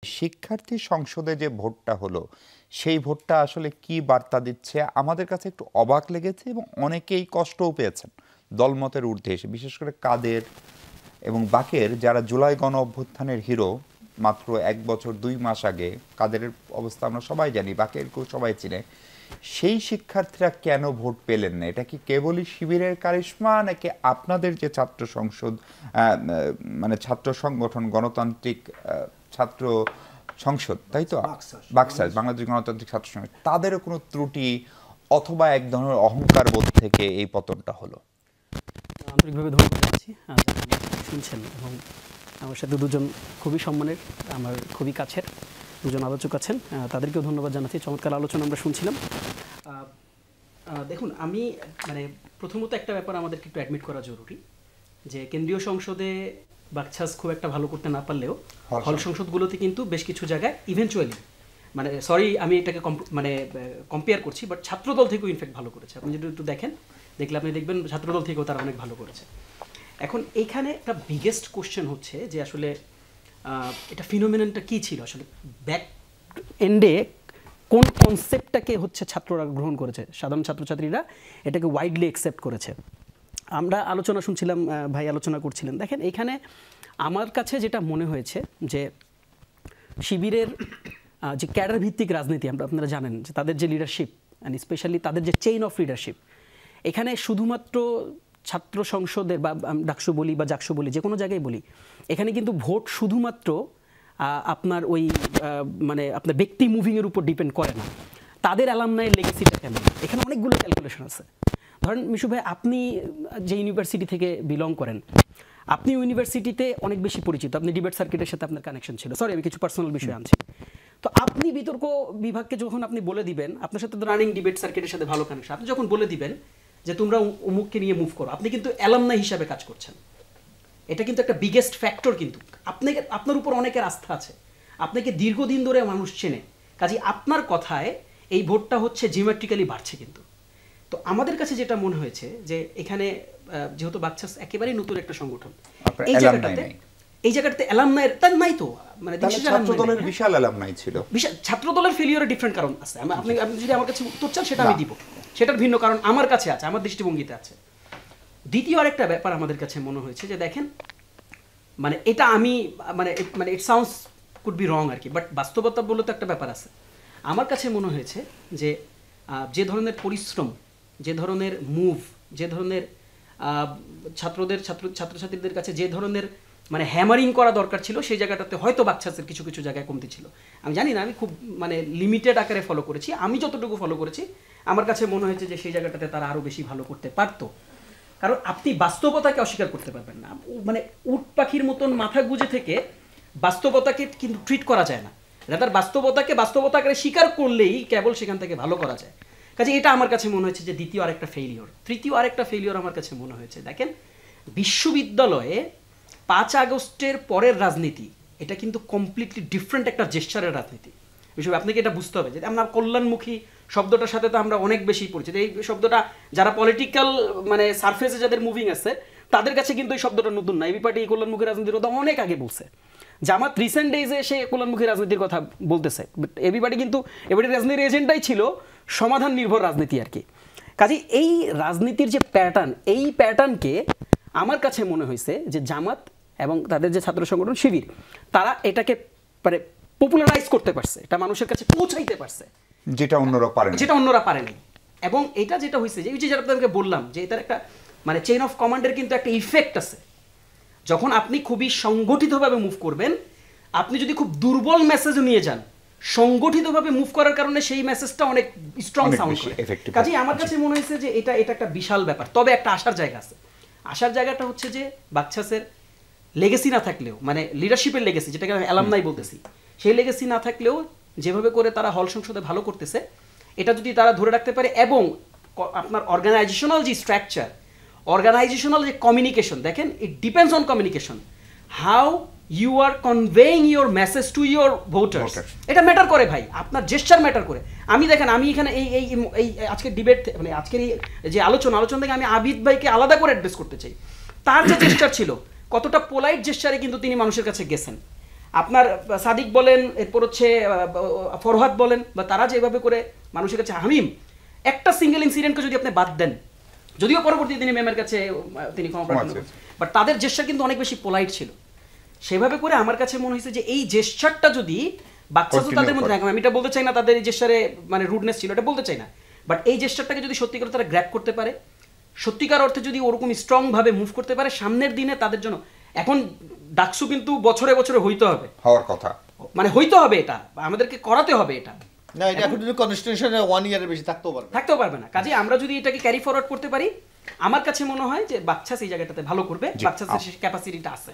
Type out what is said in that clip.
শিক্ষার্থী সংসদে যে ভোটটা হলো, সেই ভোটটা আসলে কি বার্তা দিচ্ছে? আমাদের কাছে একটু অবাক লেগেছে এবং অনেকেই কষ্টও পেয়েছেন দলমতের ঊর্ধ্বে এসে। বিশেষ করে কাদের এবং বাকের যারা জুলাই গণ অভ্যুত্থানের হিরো, মাত্র ১ বছর ২ মাস আগে কাদের অবস্থা আমরা সবাই জানি, বাকেরকেও সবাই চিনে। সেই শিক্ষার্থীরা কেন ভোট পেলেন না? এটা কি কেবলই শিবিরের কারিশমা, নাকি আপনাদের যে ছাত্র সংসদ মানে ছাত্র সংগঠন গণতান্ত্রিক ছাত্র সংসদ, তাই তো, বাকশাল বাংলাদেশ গণতান্ত্রিক ছাত্র সংসদ, তাদেরও কোনো ত্রুটি অথবা এক ধরনের অহংকার বোধ থেকে এই পতনটা হলো? আন্তরিকভাবে ধন্যবাদ জানাচ্ছি যারা শুনছেন, এবং আমার সাথে দুজন খুবই সম্মানের, আমার খুবই কাছের দুজন আলোচক আছেন, তাদেরকেও ধন্যবাদ জানাচ্ছি। চমৎকার আলোচনা আমরা শুনছিলাম। দেখুন, আমি প্রথমত একটা ব্যাপার আমাদেরকে একটু অ্যাডমিট করা জরুরি, যে কেন্দ্রীয় সংসদে বাকছাস খুব একটা ভালো করতে না পারলেও হল সংসদগুলোতে কিন্তু বেশ কিছু জায়গায় ইভেনচুয়ালি সরি আমি এটাকে কম্পেয়ার করছি, বাট ছাত্রদল থেকেও ইনফ্যাক্ট ভালো করেছে। আপনি যদি একটু দেখলে আপনি দেখবেন ছাত্রদল থেকেও তারা অনেক ভালো করেছে। এখন এইখানে একটা বিগেস্ট কোশ্চেন হচ্ছে যে আসলে এটা ফিনোমেননটা কী ছিল, আসলে ব্যাক এন্ডে কোন কনসেপ্টটাকে হচ্ছে ছাত্ররা গ্রহণ করেছে, সাধারণ ছাত্রছাত্রীরা এটাকে ওয়াইডলি অ্যাকসেপ্ট করেছে। আমরা আলোচনা শুনছিলাম, ভাই আলোচনা করছিলেন। দেখেন, এইখানে আমার কাছে যেটা মনে হয়েছে যে শিবিরের যে ক্যাডার ভিত্তিক রাজনীতি, আপনারা জানেন যে তাদের যে লিডারশিপ অ্যান্ড স্পেশালি তাদের যে চেইন অফ লিডারশিপ, এখানে শুধুমাত্র ছাত্র সংসদের বা ডাকসু বলি বা জাকসু বলি, যে কোনো জায়গায় বলি, এখানে কিন্তু ভোট শুধুমাত্র আপনার ওই আপনার ব্যক্তি মুভিংয়ের উপর ডিপেন্ড করে না, তাদের অ্যালামনাই লেগেসিটা কেমন, এখানে অনেকগুলো ক্যালকুলেশন আছে। ধরেন মিশু ভাই, আপনি যে ইউনিভার্সিটি থেকে বিলং করেন, আপনি ইউনিভার্সিটিতে অনেক বেশি পরিচিত, আপনি ডিবেট সার্কিটের সাথে আপনার কানেকশন ছিল। সরি, আমি কিছু পার্সোনাল বিষয় আনছি। তো আপনি বিতর্ক বিভাগকে যখন আপনি বলে দিবেন, আপনার সাথে রানিং ডিবেট সার্কিটের সাথে ভালো কানেকশন, আপনি যখন বলে দিবেন যে তোমরা অমুককে নিয়ে মুভ করো, আপনি কিন্তু অ্যালামনাই হিসাবে কাজ করছেন। এটা কিন্তু একটা বিগেস্ট ফ্যাক্টর। কিন্তু আপনার উপর অনেকের আস্থা আছে, আপনাকে দীর্ঘদিন ধরে মানুষ চেনে, কাজে আপনার কথায় এই ভোটটা হচ্ছে জিওমেট্রিক্যালি বাড়ছে। কিন্তু তো আমাদের কাছে যেটা মনে হয়েছে যে এখানে যেহেতু বাকছাস একেবারেই নতুন একটা সংগঠন, এই জায়গাটাতে অ্যালামনাই তার নাই, তো ছাত্রদলের বিশাল অ্যালামনাই ছিল। ছাত্রদলের ফেলিওরের ডিফারেন্ট কারণ আছে। আপনি যদি আমার কাছে উত্তর চান সেটা আমি দিব, সেটার ভিন্ন কারণ আমার কাছে আছে, আমার দৃষ্টিভঙ্গিতে আছে। দ্বিতীয় আরেকটা ব্যাপার আমাদের কাছে মনে হয়েছে যে দেখেন, এটা আমি it sounds could be wrong আর কি, বাট বাস্তবতা বলে তো একটা ব্যাপার আছে। আমার কাছে মনে হয়েছে যে ধরনের পরিশ্রম, যে ধরনের মুভ, যে ধরনের ছাত্রছাত্রীদের কাছে যে ধরনের হ্যামারিং করা দরকার ছিল, সেই জায়গাটাতে হয়তো বাকছাসের কিছু কিছু জায়গায় কমতি ছিল। আমি জানি না, আমি খুব লিমিটেড আকারে ফলো করেছি। আমি যতটুকু ফলো করেছি, আমার কাছে মনে হয়েছে যে সেই জায়গাটাতে তারা আরও বেশি ভালো করতে পারতো। কারণ আপনি বাস্তবতাকে অস্বীকার করতে পারবেন না। উট পাখির মতন মাথা গুঁজে থেকে বাস্তবতাকে কিন্তু ট্রিট করা যায় না। রাদার বাস্তবতা আকারে স্বীকার করলেই কেবল সেখান থেকে ভালো করা যায়। কাজে এটা আমার কাছে মনে হয়েছে যে দ্বিতীয় আরেকটা ফেইলিওর। তৃতীয় আরেকটা ফেইলিওর আমার কাছে মনে হয়েছে, দেখেন, বিশ্ববিদ্যালয়ে 5 আগস্টের পরের রাজনীতি, এটা কিন্তু কমপ্লিটলি ডিফারেন্ট একটা জেস্চারের রাজনীতি। বিষয় আপনাকে এটা বুঝতে হবে যে আমরা কল্যাণমুখী শব্দটার সাথে তো আমরা অনেক বেশি পরিচিত। এই শব্দটা যারা পলিটিক্যাল সারফেসে যাদের মুভিং আছে, তাদের কাছে কিন্তু এই শব্দটা নতুন না। এবি পার্টি কল্যাণমুখী রাজনীতির কথা অনেক আগে বলছে। জামাত রিসেন্ট ডেজে এসে কল্যাণমুখী রাজনীতির কথা বলতেছে, বাট এবিবাডি কিন্তু এবারে রাজনীতির এজেন্ডাই ছিল সমাধান নির্ভর রাজনীতি আর কি। কাজে এই রাজনীতির যে প্যাটার্ন, এই প্যাটার্নকে আমার কাছে মনে হয়েছে যে জামাত এবং তাদের যে ছাত্র সংগঠন শিবির, তারা এটাকে পপুলারাইজ করতে পারছে, এটা মানুষের কাছে পৌঁছাইতে পারছে, যেটা অন্যরা পারেনি। এবং এটা যেটা হয়েছে যে যেটা আপনাদেরকে বললাম, যে এটার একটা চেইন অফ কমান্ডের কিন্তু একটা ইফেক্ট আছে। যখন আপনি খুবই সংগঠিতভাবে মুভ করবেন, আপনি যদি খুব দুর্বল মেসেজও নিয়ে যান, সংগঠিতভাবে মুভ করার কারণে সেই মেসেজটা অনেক স্ট্রং সাউন্ড করে। কাজেই আমার কাছে মনে হয়েছে যে এটা একটা বিশাল ব্যাপার। তবে একটা আশার জায়গা আছে। আশার জায়গাটা হচ্ছে যে বাকছাসের লেগেসি না থাকলেও, লিডারশিপের লেগেসি, যেটাকে আমি অ্যালামনাই বলতেছি, সেই লেগেসি না থাকলেও যেভাবে করে তারা হল সংসদে ভালো করতেছে, এটা যদি তারা ধরে রাখতে পারে, এবং আপনার অর্গানাইজেশনাল যে স্ট্রাকচার, অর্গানাইজেশনাল যে কমিউনিকেশন, দেখেন, it depends on communication, how you are conveying your message to your voters. এটা ম্যাটার করে ভাই, আপনার জেস্চার ম্যাটার করে। আমি দেখেন, আমি এখানে এই আজকের ডিবেট আজকের এই যে আলোচনা থেকে আমি আবিদ ভাইকে আলাদা করে অ্যাড্রেস করতে চাই। তার যে জেস্চার ছিল, কতটা পোলাইট জেস্চারে কিন্তু তিনি মানুষের কাছে গেছেন। আপনার সাদিক বলেন, এরপর হচ্ছে ফরহাদ বলেন, বা তারা যেভাবে করে মানুষের কাছে হামিম, একটা সিঙ্গেল ইনসিডেন্টকে যদি আপনি বাদ দেন, যদিও পরবর্তী দিনে ম্যামের কাছে তিনি ক্ষমা প্রার্থনা করেছেন, বাট তাদের জেস্চার কিন্তু অনেক বেশি পোলাইট ছিল। সেভাবে করে আমার কাছে মনে হয়েছে যে এই জেস্চারটা যদি বাচ্চা তো তাদের মধ্যে থাকে, আমি এটা বলতে চাই না তাদের এই জেস্চারে মানে রুডনেস ছিল, এটা বলতে চাই না, বাট এই জেস্চারটাকে যদি সত্যি করে তারা গ্র্যাব করতে পারে, সত্যিকার অর্থে যদি ওরকম স্ট্রং ভাবে মুভ করতে পারে, সামনের দিনে তাদের জন্য, এখন ডাকসু কিন্তু বছরে বছরে হইতে হবে, হওয়ার কথা, মানে হইতে হবে, এটা আমাদেরকে করাতে হবে এটা। না, এটা এখন যদি কনস্টিটিউশনে 1 ইয়ারের বেশি থাকতেও পারবে না। কাজে আমরা যদি এটাকে ক্যারি ফরওয়ার্ড করতে পারি, আমার কাছে মনে হয় যে বাচ্চা সেই জায়গাটাতে ভালো করবে, বাচ্চা সেই ক্যাপাসিটিটা আছে।